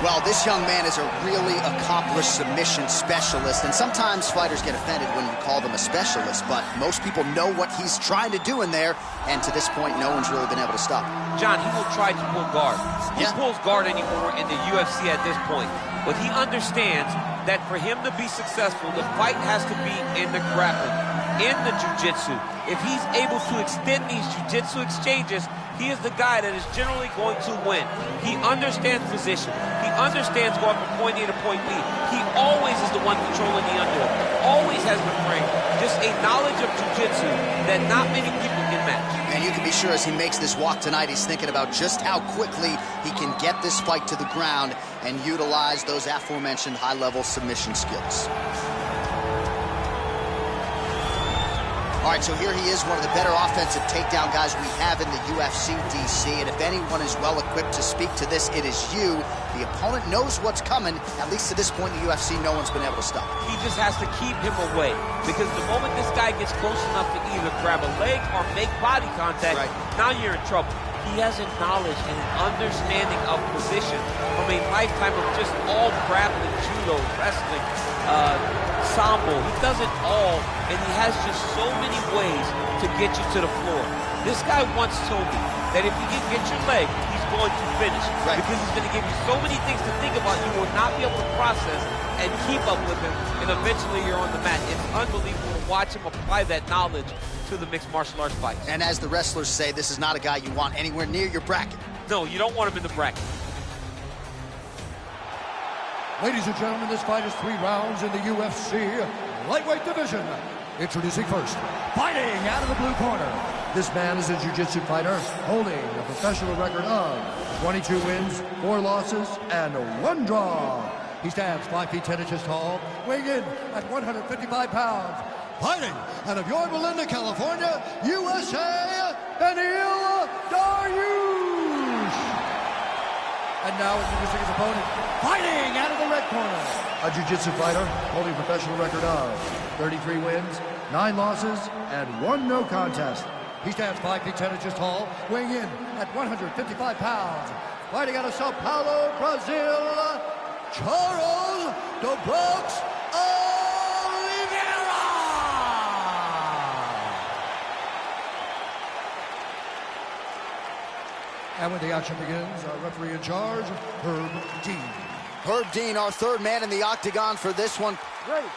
Well, this young man is a really accomplished submission specialist, and sometimes fighters get offended when you call them a specialist, but most people know what he's trying to do in there, and to this point, no one's really been able to stop him. John, he will try to pull guard. He Yeah. pulls guard anymore in the UFC at this point, but he understands that for him to be successful, the fight has to be in the grappling, in the jiu-jitsu. If he's able to extend these jiu-jitsu exchanges, he is the guy that is generally going to win. He understands position. He understands going from point A to point B. He always is the one controlling the underhook. Always has the frame. Just a knowledge of jiu-jitsu that not many people can match. And you can be sure as he makes this walk tonight, he's thinking about just how quickly he can get this fight to the ground and utilize those aforementioned high-level submission skills. All right, so here he is, one of the better offensive takedown guys we have in the UFC, DC. And if anyone is well-equipped to speak to this, it is you. The opponent knows what's coming. At least to this point in the UFC, no one's been able to stop him. He just has to keep him away, because the moment this guy gets close enough to either grab a leg or make body contact, now you're in trouble. He has a knowledge and an understanding of position from a lifetime of just all grappling, judo, wrestling, sambo. He does it all, and he has just so many ways to get you to the floor. This guy once told me that if you can get your leg, he's going to finish. Because he's going to give you so many things to think about, you will not be able to process and keep up with him, and eventually you're on the mat. It's unbelievable to watch him apply that knowledge to the mixed martial arts fight. And as the wrestlers say, this is not a guy you want anywhere near your bracket. No, you don't want him in the bracket. Ladies and gentlemen, this fight is 3 rounds in the UFC lightweight division. Introducing first, fighting out of the blue corner. This man is a jiu-jitsu fighter holding a professional record of 22 wins, 4 losses, and 1 draw. He stands 5 feet 10 inches tall, weighing in at 155 pounds. Fighting out of Yorba Linda, California, USA, Beneil, Dariush. And now introducing his opponent, fighting out of the red corner. A jiu-jitsu fighter holding a professional record of 33 wins, 9 losses, and 1 no contest. He stands 5 feet 10 inches tall, weighing in at 155 pounds. Fighting out of Sao Paulo, Brazil, Charles Dobrok's Oliveira. And when the action begins, our referee in charge, Herb Dean. Herb Dean, our third man in the octagon for this one. Ready.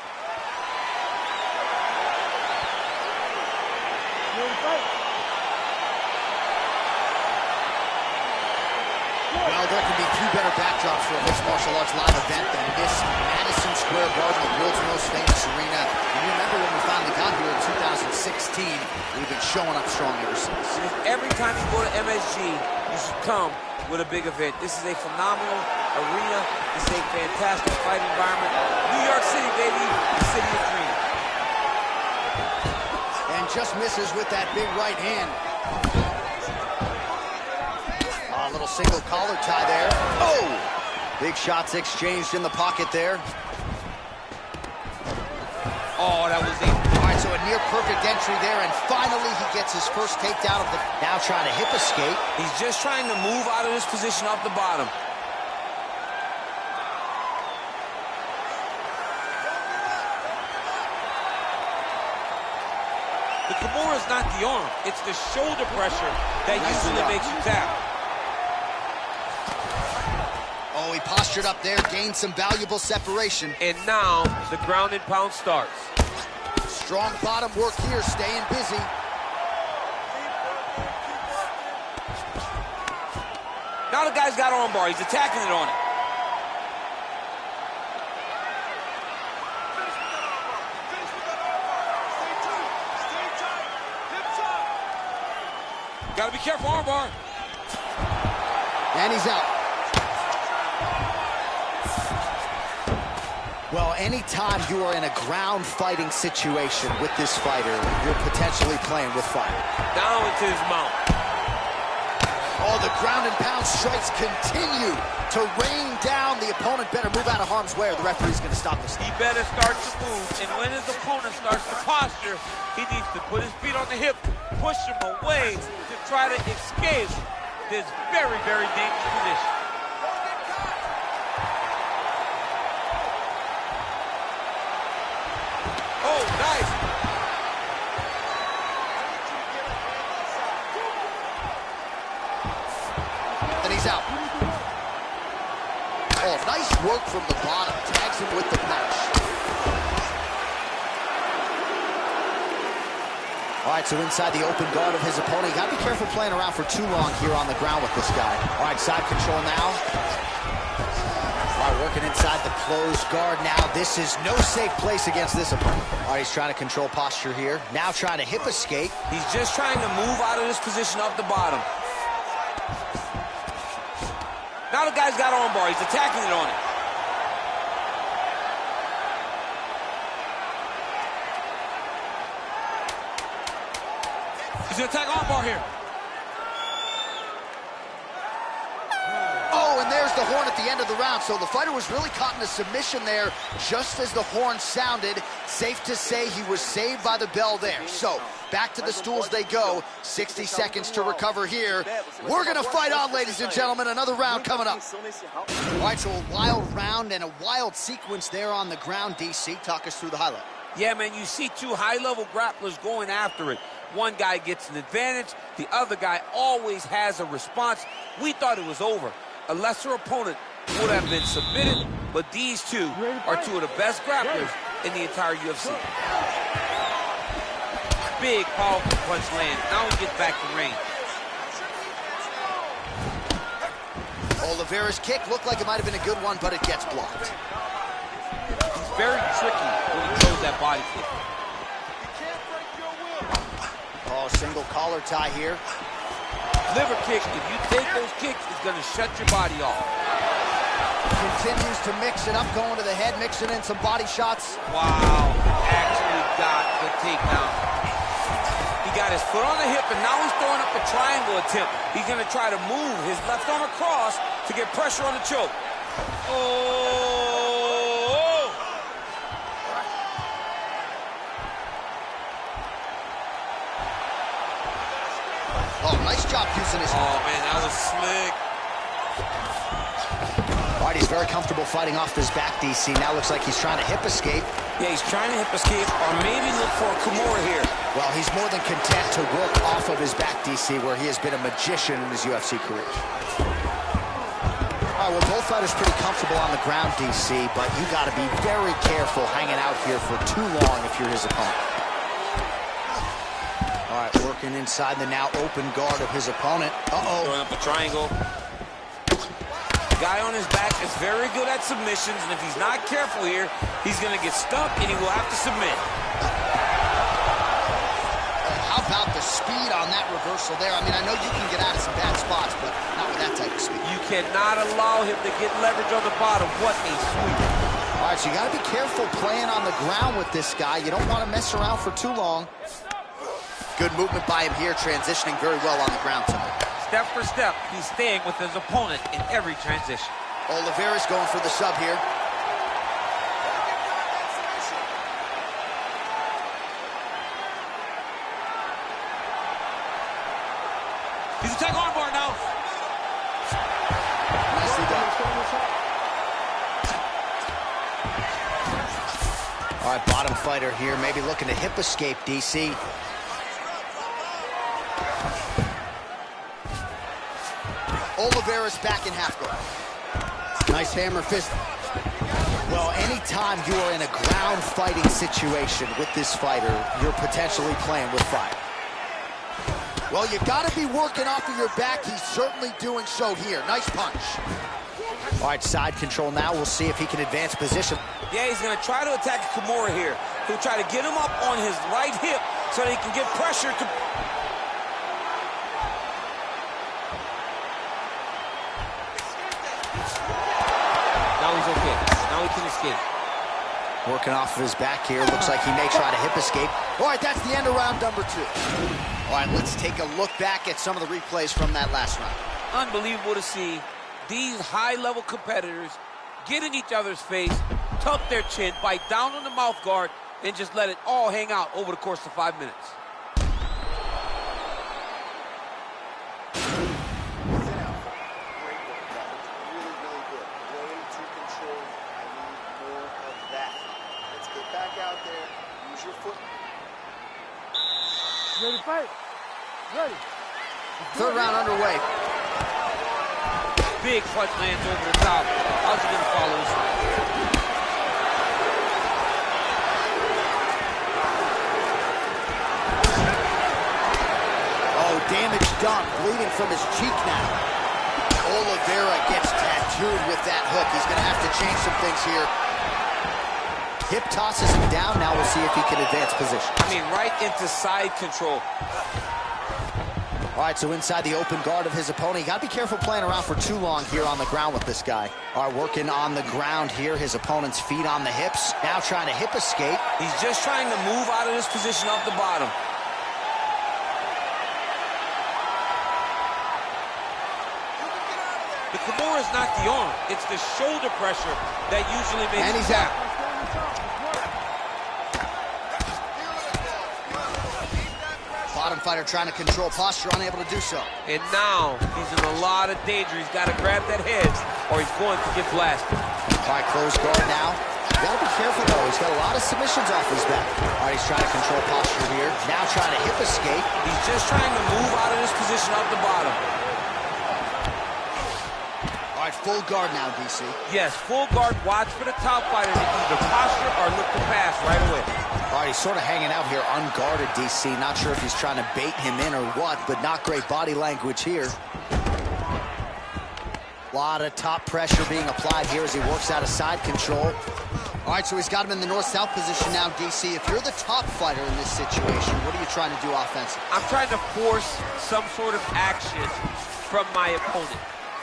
You ready to fight? Well, there can be few better backdrops for a mixed martial arts live event than this Madison Square Garden, the world's most famous arena. And you remember when we finally got here in 2016, we've been showing up strong ever since. Every time you go to MSG, you should come with a big event. This is a phenomenal arena. This is a fantastic fight environment. New York City, baby, the city of dreams. And just misses with that big right hand. A little single collar tie there. Oh! Big shots exchanged in the pocket there. Oh, that was a... All right, so a near perfect entry there, and finally he gets his first takedown of the... Now trying to hip escape. He's just trying to move out of this position off the bottom. The Kimura is not the arm. It's the shoulder pressure that usually makes you tap. Oh, he postured up there, gained some valuable separation. And now the ground and pound starts. Strong bottom work here, staying busy. Now the guy's got arm bar. He's attacking it on it. Gotta be careful, arm bar. And he's out. Well, anytime you are in a ground fighting situation with this fighter, you're potentially playing with fire. Down into his mount. Oh, the ground and pound strikes continue to rain down. The opponent better move out of harm's way or the referee's going to stop this. He better start to move, and when his opponent starts to posture, he needs to put his feet on the hip, push him away to try to escape this very, very dangerous position. Oh, nice. And he's out. Oh, nice work from the bottom. Tags him with the punch. All right, so inside the open guard of his opponent. You got to be careful playing around for too long here on the ground with this guy. All right, side control now. All right, working inside the closed guard now. This is no safe place against this opponent. All right, he's trying to control posture here. Now trying to hip escape. He's just trying to move out of this position off the bottom. Now the guy's got arm bar. He's attacking it on it. He's going to attack arm bar here. Oh, and there's the horn at the end of the round. So the fighter was really caught in a submission there just as the horn sounded. Safe to say he was saved by the bell there. So back to the stools they go. 60 seconds to recover here. We're going to fight on, ladies and gentlemen. Another round coming up. All right, so a wild round and a wild sequence there on the ground. DC, talk us through the highlight. Yeah, man, you see two high-level grapplers going after it. One guy gets an advantage. The other guy always has a response. We thought it was over. A lesser opponent would have been submitted, but these two are two of the best grapplers in the entire UFC. Big, powerful punch land. Now he gets back to range. Oliveira's kick looked like it might have been a good one, but it gets blocked. He's very tricky when he throws that body kick. Oh, single collar tie here. Liver kick, if you take those kicks, it's going to shut your body off. Continues to mix it up, going to the head, mixing in some body shots. Wow, actually got the takedown. He got his foot on the hip, and now he's throwing up a triangle attempt. He's going to try to move his left arm across to get pressure on the choke. Oh! Oh, nice job using his... Oh, man, that was slick. All right, he's very comfortable fighting off his back, DC. Now looks like he's trying to hip escape. Yeah, he's trying to hip escape or maybe look for a Kimura here. Well, he's more than content to work off of his back, DC, where he has been a magician in his UFC career. All right, well, both fighters pretty comfortable on the ground, DC, but you got to be very careful hanging out here for too long if you're his opponent. All right, working inside the now open guard of his opponent. Uh-oh. Throwing up a triangle. The guy on his back is very good at submissions, and if he's not careful here, he's going to get stuck, and he will have to submit. How about the speed on that reversal there? I mean, I know you can get out of some bad spots, but not with that type of speed. You cannot allow him to get leverage on the bottom. What a sweep. All right, so you got to be careful playing on the ground with this guy. You don't want to mess around for too long. Good movement by him here, transitioning very well on the ground tonight. Step for step, he's staying with his opponent in every transition. Oliveira's going for the sub here. He's attacking armbar now. Nicely done. All right, bottom fighter here, maybe looking to hip escape, DC. Oliveira's back in half guard. Nice hammer fist. Well, anytime you are in a ground fighting situation with this fighter, you're potentially playing with fire. Well, you got to be working off of your back. He's certainly doing so here. Nice punch. All right, side control now. We'll see if he can advance position. Yeah, he's going to try to attack Kimura here. He'll try to get him up on his right hip so that he can get pressure to... Now he's okay. Now he can escape. Working off of his back here. Looks like he may try to hip escape. All right, that's the end of round number 2. All right, let's take a look back at some of the replays from that last round. Unbelievable to see these high-level competitors get in each other's face, tuck their chin, bite down on the mouth guard, and just let it all hang out over the course of 5 minutes. Out there, Use your foot. Ready to fight? Ready. Third round underway. Big punch lands over the top. How's he gonna follow this one? Oh, damage done. Bleeding from his cheek now. Oliveira gets tattooed with that hook. He's going to have to change some things here. Hip tosses him down. Now we'll see if he can advance position. I mean, right into side control. All right, so inside the open guard of his opponent. You got to be careful playing around for too long here on the ground with this guy. All right, working on the ground here. His opponent's feet on the hips. Now trying to hip escape. He's just trying to move out of this position off the bottom. The Kimura is not the arm. It's the shoulder pressure that usually makes And he's him out. Bottom fighter trying to control posture, unable to do so. And now he's in a lot of danger. He's got to grab that head or he's going to get blasted. All right, close guard now. You got to be careful, though. He's got a lot of submissions off his back. All right, he's trying to control posture here. Now trying to hip escape. He's just trying to move out of this position off the bottom. All right, full guard now, DC. Yes, full guard. Watch for the top fighter to either posture or look to pass right away. All right, he's sort of hanging out here unguarded, DC. Not sure if he's trying to bait him in or what, but not great body language here. A lot of top pressure being applied here as he works out of side control. All right, so he's got him in the north-south position now, DC. If you're the top fighter in this situation, what are you trying to do offensively? I'm trying to force some sort of action from my opponent.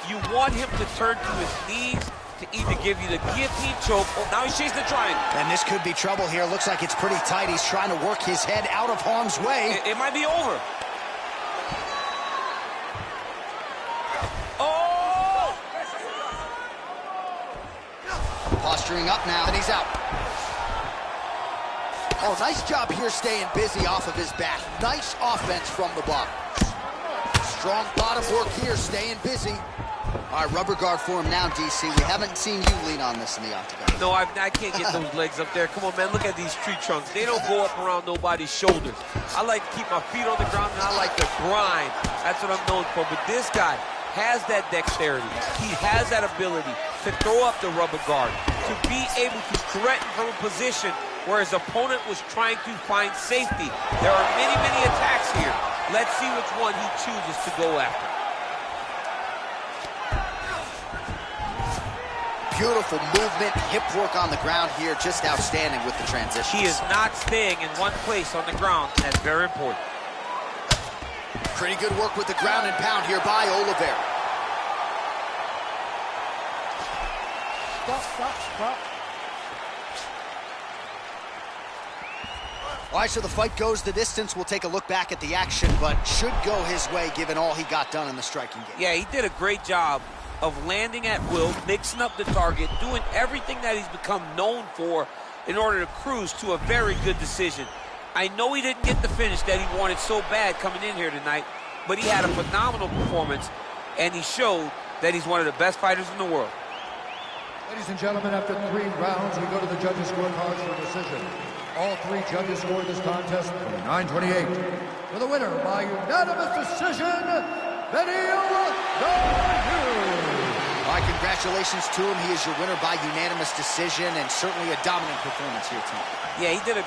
You want him to turn to his knees to either give you the guillotine choke or now he's chasing the triangle. And this could be trouble here. Looks like it's pretty tight. He's trying to work his head out of harm's way. It might be over. Oh! Posturing up now, and he's out. Oh, nice job here staying busy off of his back. Nice offense from the bottom. Strong bottom work here, staying busy. All right, rubber guard for him now, DC. We haven't seen you lean on this in the octagon. No, I can't get those legs up there. Come on, man, look at these tree trunks. They don't go up around nobody's shoulders. I like to keep my feet on the ground, and I like to grind. That's what I'm known for. But this guy has that dexterity. He has that ability to throw up the rubber guard, to be able to threaten from a position where his opponent was trying to find safety. There are many, many attacks here. Let's see which one he chooses to go after. Beautiful movement, hip work on the ground here, just outstanding with the transitions. He is not staying in one place on the ground, and that's very important. Pretty good work with the ground and pound here by Oliveira. Stop. All right, so the fight goes the distance. We'll take a look back at the action, but should go his way given all he got done in the striking game. Yeah, he did a great job of landing at will, mixing up the target, doing everything that he's become known for in order to cruise to a very good decision. I know he didn't get the finish that he wanted so bad coming in here tonight, but he had a phenomenal performance, and he showed that he's one of the best fighters in the world. Ladies and gentlemen, after 3 rounds, we go to the judges' scorecards for decision. All 3 judges scored this contest 29-28. For the winner by unanimous decision, Beneil. All right, congratulations to him. He is your winner by unanimous decision and certainly a dominant performance here tonight. Yeah, he did a